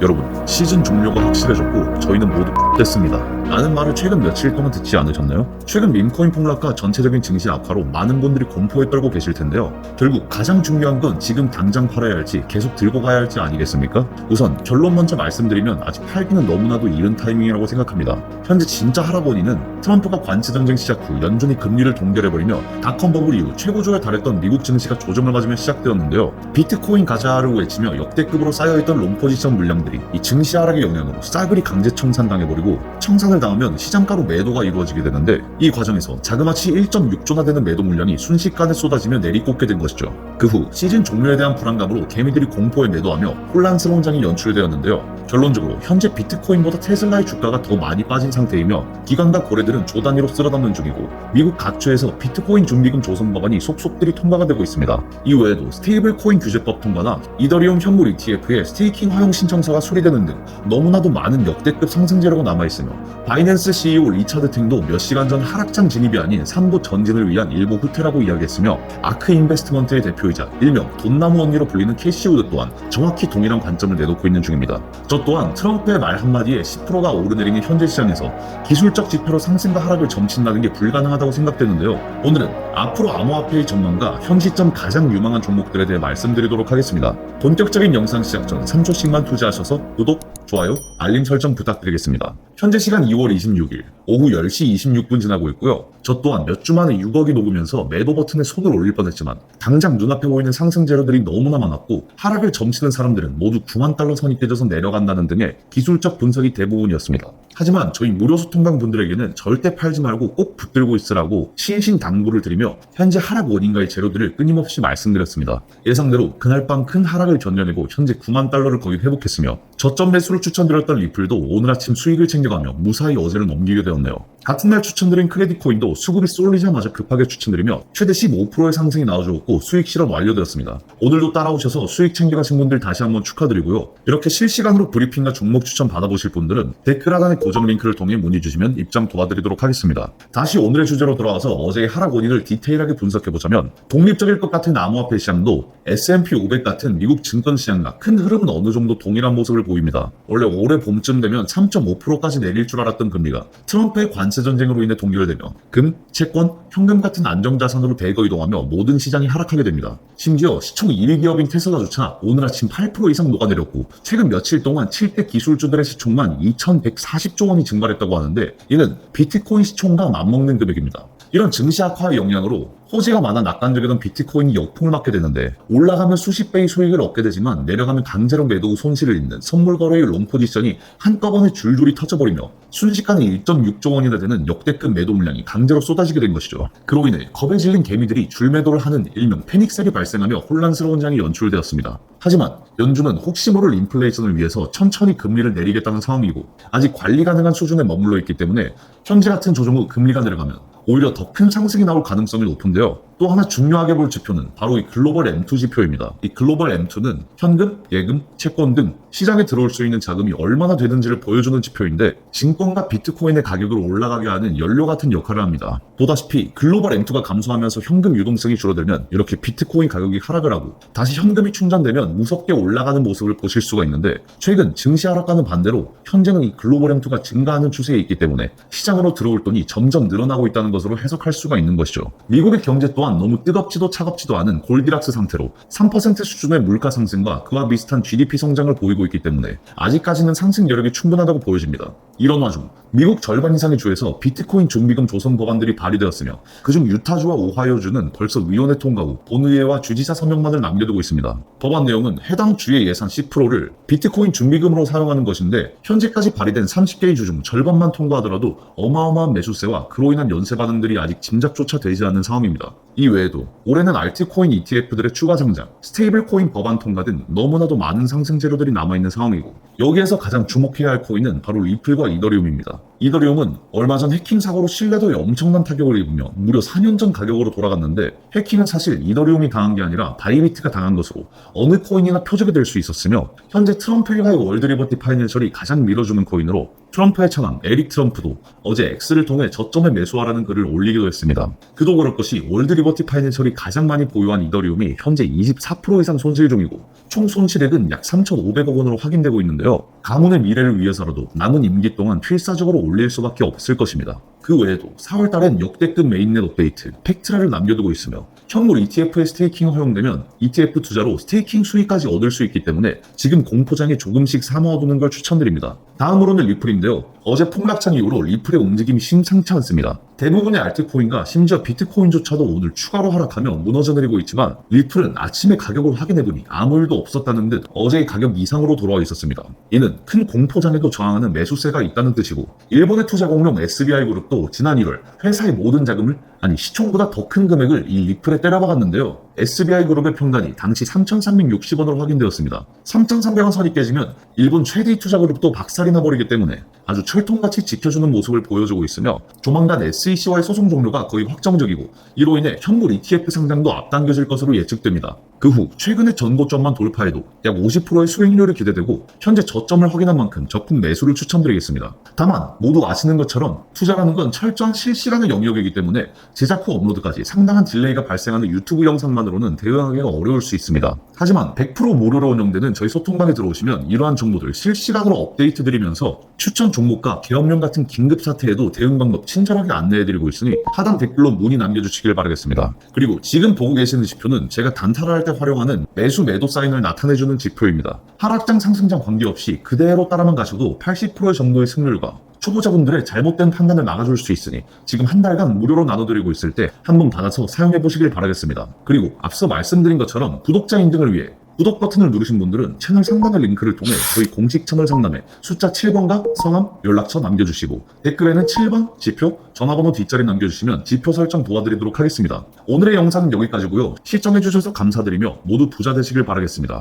여러분, 시즌 종료가 확실해졌고 저희는 모두 됐습니다. 라는 말을 최근 며칠 동안 듣지 않으셨나요? 최근 밈코인 폭락과 전체적인 증시 악화로 많은 분들이 공포에 떨고 계실 텐데요. 결국 가장 중요한 건 지금 당장 팔아야 할지 계속 들고 가야 할지 아니겠습니까? 우선 결론 먼저 말씀드리면 아직 팔기는 너무나도 이른 타이밍이라고 생각합니다. 현재 진짜 하락 원인은 트럼프가 관세 전쟁 시작 후 연준이 금리를 동결해버리며 닷컴 버블 이후 최고조에 달했던 미국 증시가 조정을 맞으며 시작되었는데요. 비트코인 가자를 외치며 역대급으로 쌓여있던 롱포지션 물량들이 이 증시 하락의 영향으로 싸그리 강제 청산당해버리고 청산을 당하면 시장가로 매도가 이루어지게 되는데 이 과정에서 자그마치 1.6조나 되는 매도 물량이 순식간에 쏟아지며 내리꽂게 된 것이죠. 그 후 시즌 종료에 대한 불안감으로 개미들이 공포에 매도하며 혼란스러운 장이 연출되었는데요. 결론적으로 현재 비트코인보다 테슬라의 주가가 더 많이 빠진 상태이며 기관과 거래들은 조 단위로 쓸어담는 중이고 미국 각처에서 비트코인 준비금 조성 법안이 속속들이 통과가 되고 있습니다. 이외에도 스테이블 코인 규제법 통과나 이더리움 현물 ETF의 스테이킹 허용 신청서가 수리되는 등 너무나도 많은 역대급 상승 재료가 남아있으며 바이낸스 CEO 리차드 탱도 몇 시간 전 하락장 진입이 아닌 3부 전진을 위한 일부 후퇴라고 이야기했으며 아크 인베스트먼트의 대표이자 일명 돈나무 언니로 불리는 캐시 우드 또한 정확히 동일한 관점을 내놓고 있는 중입니다. 저 또한 트럼프의 말 한마디에 10%가 오르내리는 현재 시장에서 기술적 지표로 상승과 하락을 점친다는 게 불가능하다고 생각되는데요. 오늘은 앞으로 암호화폐의 전망과 현 시점 가장 유망한 종목들에 대해 말씀드리도록 하겠습니다. 본격적인 영상 시작 전 3초씩만 투자하셔서 구독, 좋아요, 알림 설정 부탁드리겠습니다. 현재 시간 2월 26일 오후 10시 26분 지나고 있고요. 저 또한 몇 주 만에 6억이 녹으면서 매도 버튼에 손을 올릴 뻔했지만 당장 눈앞에 보이는 상승 재료들이 너무나 많았고 하락을 점치는 사람들은 모두 9만 달러 선이 깨져서 내려간다는 등의 기술적 분석이 대부분이었습니다. 하지만 저희 무료 소통방 분들에게는 절대 팔지 말고 꼭 붙들고 있으라고 신신당부를 드리며 현재 하락 원인가의 재료들을 끊임없이 말씀드렸습니다. 예상대로 그날 밤 큰 하락을 견뎌내고 현재 9만 달러를 거의 회복했으며 저점 매수를 추천드렸던 리플도 오늘 아침 수익을 챙겨가며 무사히 어제를 넘기게 되었네요. 같은 날 추천드린 크레딧 코인도 수급이 쏠리자마자 급하게 추천드리며 최대 15%의 상승이 나와주었고 수익 실현 완료되었습니다. 오늘도 따라오셔서 수익 챙겨가신 분들 다시 한번 축하드리고요. 이렇게 실시간으로 브리핑과 종목 추천 받아보실 분들은 댓글 하단의 고정 링크를 통해 문의 주시면 입장 도와드리도록 하겠습니다. 다시 오늘의 주제로 돌아와서 어제의 하락 원인을 디테일하게 분석해보자면 독립적일 것 같은 암호화폐 시장도 S&P 500 같은 미국 증권 시장과 큰 흐름은 어느 정도 동일한 모습을 보입니다. 원래 올해 봄쯤 되면 3.5%까지 내릴 줄 알았던 금리가 트럼프의 관세 전쟁으로 인해 동결되며 금, 채권, 현금 같은 안정자산으로 대거 이동하며 모든 시장이 하락하게 됩니다. 심지어 시총 1위 기업인 테슬라조차 오늘 아침 8% 이상 녹아내렸고 최근 며칠 동안 7대 기술주들의 시총만 2,140조 원이 증발했다고 하는데 이는 비트코인 시총과 맞먹는 금액입니다. 이런 증시 악화의 영향으로 호재가 많아 낙관적이던 비트코인이 역풍을 맞게 되는데 올라가면 수십 배의 수익을 얻게 되지만 내려가면 강제로 매도 후 손실을 입는 선물 거래의 롱 포지션이 한꺼번에 줄줄이 터져버리며 순식간에 1.6조 원이나 되는 역대급 매도 물량이 강제로 쏟아지게 된 것이죠. 그로 인해 겁에 질린 개미들이 줄매도를 하는 일명 패닉셀이 발생하며 혼란스러운 장이 연출되었습니다. 하지만 연준은 혹시 모를 인플레이션을 위해서 천천히 금리를 내리겠다는 상황이고 아직 관리 가능한 수준에 머물러 있기 때문에 현재 같은 조정 후 금리가 내려가면 오히려 더 큰 상승이 나올 가능성이 높은데요. 또 하나 중요하게 볼 지표는 바로 이 글로벌 M2 지표입니다. 이 글로벌 M2는 현금, 예금, 채권 등 시장에 들어올 수 있는 자금이 얼마나 되는지를 보여주는 지표인데 증권과 비트코인의 가격을 올라가게 하는 연료 같은 역할을 합니다. 보다시피 글로벌 M2가 감소하면서 현금 유동성이 줄어들면 이렇게 비트코인 가격이 하락을 하고 다시 현금이 충전되면 무섭게 올라가는 모습을 보실 수가 있는데 최근 증시 하락과는 반대로 현재는 이 글로벌 M2가 증가하는 추세에 있기 때문에 시장으로 들어올 돈이 점점 늘어나고 있다는 것으로 해석할 수가 있는 것이죠. 미국의 경제 또한 너무 뜨겁지도 차갑지도 않은 골디락스 상태로 3% 수준의 물가 상승과 그와 비슷한 GDP 성장을 보이고 있기 때문에 아직까지는 상승 여력이 충분하다고 보여집니다. 이런 와중 미국 절반 이상의 주에서 비트코인 준비금 조성 법안들이 발의되었으며 그중 유타주와 오하이오주는 벌써 위원회 통과 후 본의회와 주지사 서명만을 남겨두고 있습니다. 법안 내용은 해당 주의 예산 10%를 비트코인 준비금으로 사용하는 것인데 현재까지 발의된 30개의 주 중 절반만 통과하더라도 어마어마한 매수세와 그로 인한 연쇄 반응들이 아직 짐작조차 되지 않는 상황입니다. 이 외에도 올해는 알트코인 ETF들의 추가 상장, 스테이블 코인 법안 통과 등 너무나도 많은 상승 재료들이 남아있는 상황이고 여기에서 가장 주목해야 할 코인은 바로 리플과 이더리움입니다. 이더리움은 얼마 전 해킹 사고로 신뢰도에 엄청난 타격을 입으며 무려 4년 전 가격으로 돌아갔는데 해킹은 사실 이더리움이 당한 게 아니라 바이비트가 당한 것으로 어느 코인이나 표적이 될 수 있었으며 현재 트럼프 일가의 월드 리버티 파이낸셜이 가장 밀어주는 코인으로 트럼프의 차남 에릭 트럼프도 어제 X를 통해 저점에 매수하라는 글을 올리기도 했습니다. 그도 그럴 것이 월드 리버티 파이낸셜이 가장 많이 보유한 이더리움이 현재 24% 이상 손실 중이고 총 손실액은 약 3,500억 원으로 확인되고 있는데요. 가문의 미래를 위해서라도 남은 임기 동안 필사적으로 올릴 수밖에 없을 것입니다. 그 외에도 4월 달엔 역대급 메인넷 업데이트 팩트라를 남겨두고 있으며 현물 ETF에 스테이킹이 허용되면 ETF 투자로 스테이킹 수익까지 얻을 수 있기 때문에 지금 공포장에 조금씩 사모아두는 걸 추천드립니다. 다음으로는 리플인데요. 어제 폭락장 이후로 리플의 움직임이 심상치 않습니다. 대부분의 알트코인과 심지어 비트코인조차도 오늘 추가로 하락하며 무너져 내리고 있지만 리플은 아침에 가격을 확인해보니 아무 일도 없었다는 듯 어제의 가격 이상으로 돌아와 있었습니다. 이는 큰 공포장에도 저항하는 매수세가 있다는 뜻이고 일본의 투자 공룡 SBI 그룹도 지난 1월 회사의 모든 자금을 시총보다 더 큰 금액을 이 리플에 때려박았는데요. SBI 그룹의 평단이 당시 3,360원으로 확인되었습니다. 3,300원 선이 깨지면 일본 최대 투자 그룹도 박살이 나버리기 때문에 아주 철통같이 지켜주는 모습을 보여주고 있으며 조만간 SEC와의 소송 종료가 거의 확정적이고 이로 인해 현물 ETF 상장도 앞당겨질 것으로 예측됩니다. 그 후 최근의 전고점만 돌파해도 약 50%의 수익률이 기대되고 현재 저점을 확인한 만큼 적극 매수를 추천드리겠습니다. 다만 모두 아시는 것처럼 투자라는 건 철저한 실시간의 영역이기 때문에 제작 후 업로드까지 상당한 딜레이가 발생하는 유튜브 영상만으로는 대응하기가 어려울 수 있습니다. 하지만 100% 무료로 운영되는 저희 소통방에 들어오시면 이러한 정보들 실시간으로 업데이트 드리면서 추천 종목과 계엄령 같은 긴급 사태에도 대응 방법 친절하게 안내해드리고 있으니 하단 댓글로 문의 남겨주시길 바라겠습니다. 그리고 지금 보고 계시는 지표는 제가 단타를 할 때 활용하는 매수 매도 사인을 나타내주는 지표입니다. 하락장 상승장 관계없이 그대로 따라만 가셔도 80% 정도의 승률과 초보자분들의 잘못된 판단을 막아줄 수 있으니 지금 한 달간 무료로 나눠드리고 있을 때 한번 받아서 사용해보시길 바라겠습니다. 그리고 앞서 말씀드린 것처럼 구독자 인증을 위해 구독 버튼을 누르신 분들은 채널 상단의 링크를 통해 저희 공식 채널 상담에 숫자 7번과 성함, 연락처 남겨주시고 댓글에는 7번, 지표, 전화번호 뒷자리 남겨주시면 지표 설정 도와드리도록 하겠습니다. 오늘의 영상은 여기까지고요. 시청해주셔서 감사드리며 모두 부자 되시길 바라겠습니다.